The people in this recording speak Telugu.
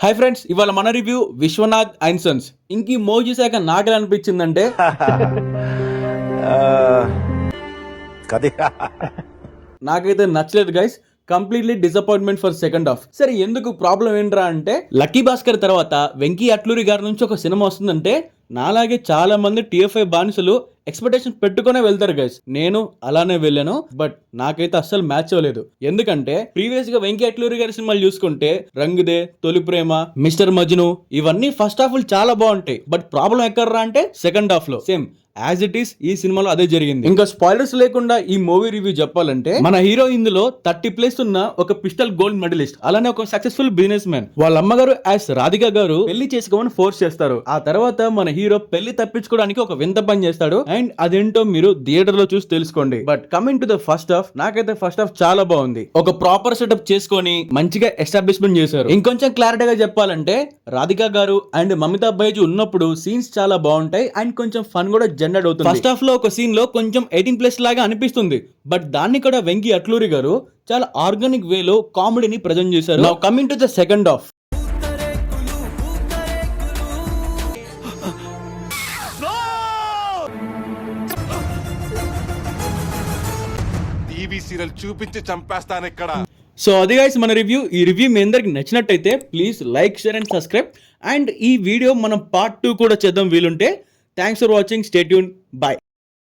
హాయ్ ఫ్రెండ్స్, ఇవాళ మన రివ్యూ విశ్వనాథ్ అండ్ సన్స్. ఇంక ఈ మూవీ చూసాక నాకు అనిపించిందంటే నాకైతే నచ్చలేదు guys. Completely disappointment for second half. సరే, ఎందుకు ప్రాబ్లం ఏంట్రా అంటే, లక్కీ భాస్కర్ తర్వాత వెంకీ అట్లూరి గారి నుంచి ఒక సినిమా వస్తుందంటే నాలాగే చాలా మంది TF5 బానిసలు ఎక్స్పెక్టేషన్ పెట్టుకునే వెళ్తారు గైస్. నేను అలానే వెళ్ళాను, బట్ నాకైతే అస్సలు మ్యాచ్ అవ్వలేదు. ఎందుకంటే ప్రీవియస్ గా వెంకీ అట్లూరి గారి సినిమాలు చూసుకుంటే రంగుదే, తొలి ప్రేమ, మిస్టర్ మజ్ను ఇవన్నీ ఫస్ట్ హాఫ్ చాలా బాగుంటాయి. బట్ ప్రాబ్లం ఎక్కడ్రా అంటే సెకండ్ హాఫ్ లో సేమ్ యాజ్ ఇట్ ఈస్ ఈ సినిమాలో అదే జరిగింది. ఇంకా స్పాయిలర్స్ లేకుండా ఈ మూవీ రివ్యూ చెప్పాలంటే, మన హీరో ఇందులో 30 ప్లేస్ ఉన్న ఒక పిస్టల్ గోల్డ్ మెడలిస్ట్, అలానే ఒక సక్సెస్ఫుల్ బిజినెస్ మ్యాన్. వాళ్ళ అమ్మగారు యాజ్ రాధిక గారు పెళ్లి చేసుకోమని ఫోర్స్ చేస్తారు. ఆ తర్వాత మన హీరో పెళ్లి తప్పించుకోవడానికి ఒక వింత పని చేస్తాడు. అండ్ అదేంటో మీరు థియేటర్ లో చూసి తెలుసుకోండి. But coming to the first half, నాకైతే ఫస్ట్ హాఫ్ చాలా బాగుంది. ఒక ప్రాపర్ సెటప్ చేసుకొని మంచిగా ఎస్టాబ్లిష్మెంట్ చేశారు. ఇంకొంచెం క్లారిటీగా చెప్పాలంటే, రాధిక గారు అండ్ మమితా బైజు ఉన్నప్పుడు సీన్స్ చాలా బాగుంటాయి అండ్ కొంచెం ఫన్ కూడా జనరేట్ అవుతుంది. ఫస్ట్ హాఫ్ లో ఒక సీన్ లో కొంచెం 18+ లాగా అనిపిస్తుంది, బట్ దాన్ని కూడా వెంకీ అట్లూరి గారు చాలా ఆర్గానిక్ వేలో కామెడీని ప్రజెంట్ చేశారు. Now coming to the second half, TV serial చూపించి చంపేస్తాను ఇక్కడ. సో అది గైస్ మన రివ్యూ. ఈ రివ్యూ మీ అందరికి నచ్చినట్టయితే please like, share and subscribe. And ఈ వీడియో మనం పార్ట్ 2 కూడా చేద్దాం వీలుంటే. Thanks for watching. Stay tune. Bye.